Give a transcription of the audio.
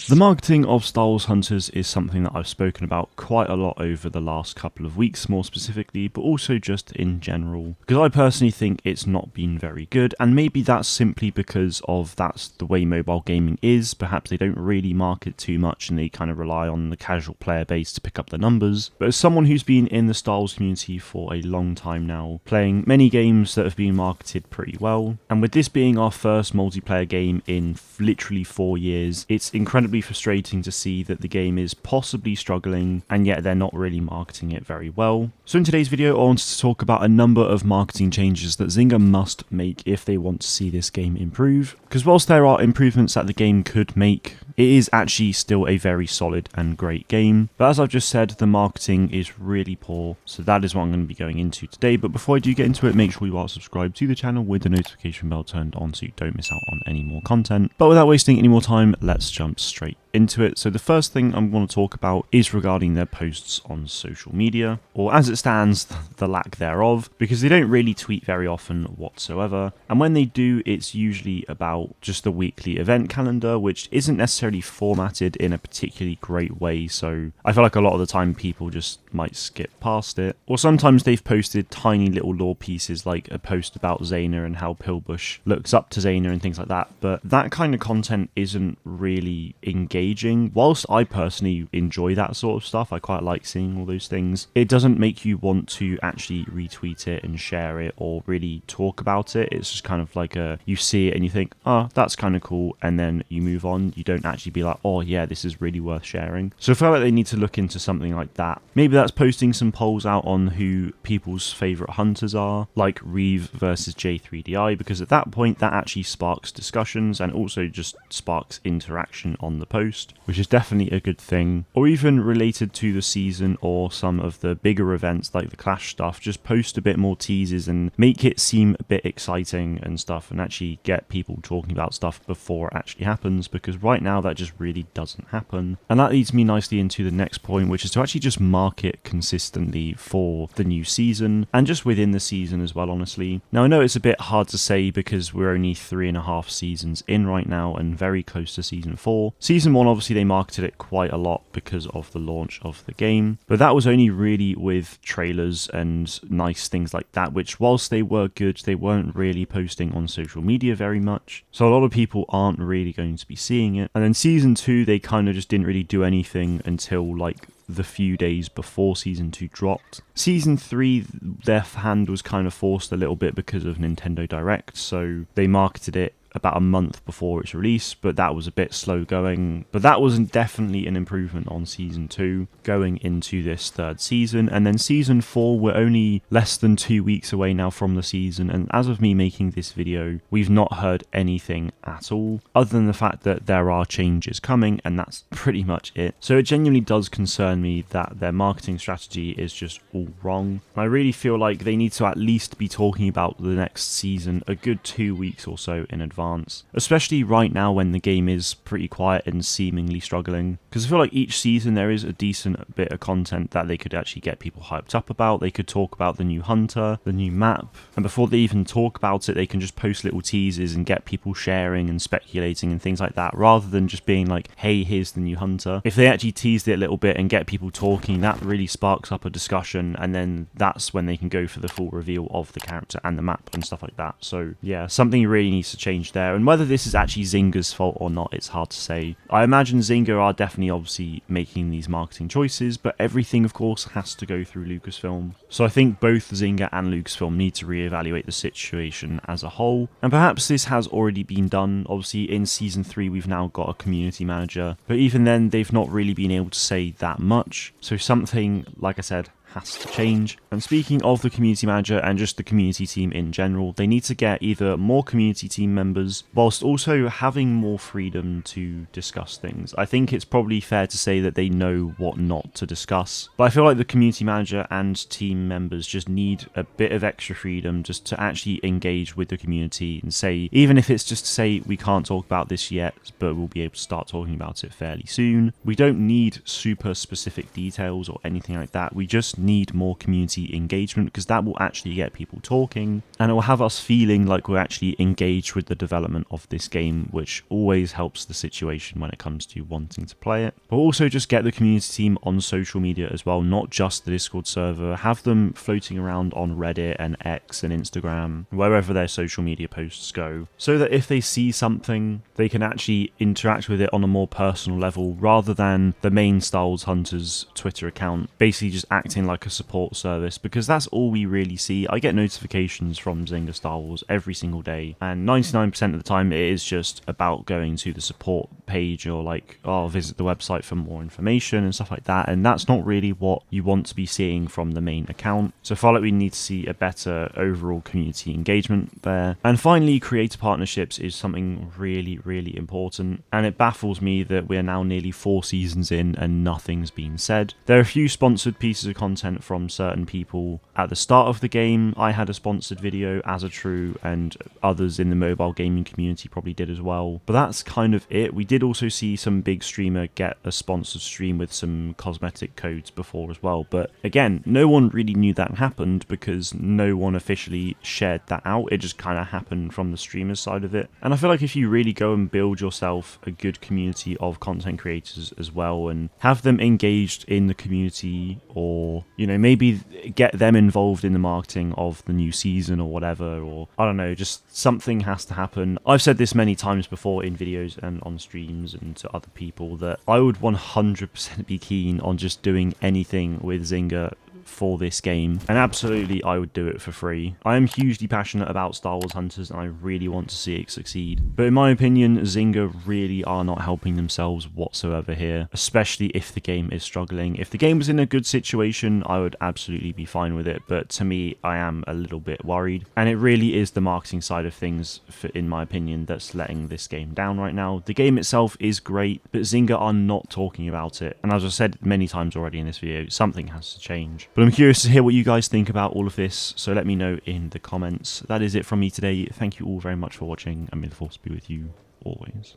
The marketing of Star Wars Hunters is something that I've spoken about quite a lot over the last couple of weeks, more specifically, but also just in general, because I personally think it's not been very good, and maybe that's simply because of that's the way mobile gaming is. Perhaps they don't really market too much and they kind of rely on the casual player base to pick up the numbers. But as someone who's been in the Star Wars community for a long time now, playing many games that have been marketed pretty well, and with this being our first multiplayer game in literally 4 years, it's incredibly frustrating to see that the game is possibly struggling and yet they're not really marketing it very well. So in today's video I wanted to talk about a number of marketing changes that Zynga must make if they want to see this game improve, because whilst there are improvements that the game could make, it is actually still a very solid and great game. But as I've just said, the marketing is really poor, so that is what I'm going to be going into today. But before I do get into it, make sure you are subscribed to the channel with the notification bell turned on so you don't miss out on any more content. But without wasting any more time, let's jump straight into it. So the first thing I'm going to talk about is regarding their posts on social media, or as it stands, the lack thereof, because they don't really tweet very often whatsoever, and when they do, it's usually about just the weekly event calendar, which isn't necessarily formatted in a particularly great way, so I feel like a lot of the time people just might skip past it. Or sometimes they've posted tiny little lore pieces, like a post about Zayna and how Pillbush looks up to Zayna and things like that, but that kind of content isn't really engaging. Whilst I personally enjoy that sort of stuff, I quite like seeing all those things, it doesn't make you want to actually retweet it and share it or really talk about it. It's just kind of like you see it and you think, oh, that's kind of cool, and then you move on. You don't actually be like, oh yeah, this is really worth sharing. So I feel like they need to look into something like that. Maybe that's posting some polls out on who people's favourite hunters are, like Reeve versus J3DI, because at that point that actually sparks discussions and also just sparks interaction on the post, which is definitely a good thing. Or even related to the season or some of the bigger events like the Clash stuff, just post a bit more teasers and make it seem a bit exciting and stuff, and actually get people talking about stuff before it actually happens, because right now that just really doesn't happen. And that leads me nicely into the next point, which is to actually just market consistently for the new season and just within the season as well, honestly. Now I know it's a bit hard to say because we're only 3.5 seasons in right now and very close to season 4. Season 1, obviously they marketed it quite a lot because of the launch of the game, but that was only really with trailers and nice things like that, which whilst they were good, they weren't really posting on social media very much, so a lot of people aren't really going to be seeing it. And then season 2, they kind of just didn't really do anything until like the few days before season 2 dropped. Season 3, their hand was kind of forced a little bit because of Nintendo Direct, so they marketed it about a month before its release, but that was a bit slow going. But that was definitely an improvement on season 2 going into this third season. And then season 4, we're only less than 2 weeks away now from the season, and as of me making this video, we've not heard anything at all other than the fact that there are changes coming, and that's pretty much it. So it genuinely does concern me that their marketing strategy is just all wrong. I really feel like they need to at least be talking about the next season a good 2 weeks or so in advance, especially right now when the game is pretty quiet and seemingly struggling, because I feel like each season there is a decent bit of content that they could actually get people hyped up about. They could talk about the new hunter, the new map, and before they even talk about it, they can just post little teasers and get people sharing and speculating and things like that, rather than just being like, hey, here's the new hunter. If they actually teased it a little bit and get people talking, that really sparks up a discussion, and then that's when they can go for the full reveal of the character and the map and stuff like that. So yeah, something really needs to change there, and whether this is actually Zynga's fault or not, it's hard to say. I imagine Zynga are definitely obviously making these marketing choices, but everything of course has to go through Lucasfilm. So I think both Zynga and Lucasfilm need to reevaluate the situation as a whole, and perhaps this has already been done. Obviously in season 3 we've now got a community manager, but even then they've not really been able to say that much, so something, like I said, has to change. And speaking of the community manager and just the community team in general, they need to get either more community team members whilst also having more freedom to discuss things. I think it's probably fair to say that they know what not to discuss, but I feel like the community manager and team members just need a bit of extra freedom just to actually engage with the community and say, even if it's just to say, we can't talk about this yet, but we'll be able to start talking about it fairly soon. We don't need super specific details or anything like that. We just need more community engagement, because that will actually get people talking and it will have us feeling like we're actually engaged with the development of this game, which always helps the situation when it comes to wanting to play it. But also just get the community team on social media as well, not just the Discord server. Have them floating around on Reddit and X and Instagram, wherever their social media posts go, so that if they see something, they can actually interact with it on a more personal level, rather than the main Star Wars Hunters Twitter account basically just acting like a support service, because that's all we really see. I get notifications from Zynga Star Wars every single day, and 99% of the time it is just about going to the support page or like, oh, visit the website for more information and stuff like that, and that's not really what you want to be seeing from the main account. So I feel like we need to see a better overall community engagement there. And finally, creator partnerships is something really important, and it baffles me that we're now nearly 4 seasons in and nothing's been said. There are a few sponsored pieces of content from certain people at the start of the game. I had a sponsored video, as a true, and others in the mobile gaming community probably did as well, but that's kind of it. We did also see some big streamer get a sponsored stream with some cosmetic codes before as well, but again, no one really knew that happened because no one officially shared that out. It just kind of happened from the streamer's side of it. And I feel like if you really go and build yourself a good community of content creators as well, and have them engaged in the community, or, you know, maybe get them involved in the marketing of the new season or whatever, or I don't know, just something has to happen. I've said this many times before in videos and on streams and to other people that I would 100% be keen on just doing anything with Zynga for this game, and absolutely I would do it for free. I am hugely passionate about Star Wars Hunters and I really want to see it succeed, but in my opinion Zynga really are not helping themselves whatsoever here, especially if the game is struggling. If the game was in a good situation, I would absolutely be fine with it, but to me, I am a little bit worried, and it really is the marketing side of things, in my opinion, that's letting this game down right now. The game itself is great, but Zynga are not talking about it, and as I said many times already in this video, something has to change. But I'm curious to hear what you guys think about all of this, so let me know in the comments. That is it from me today. Thank you all very much for watching, and may the force be with you always.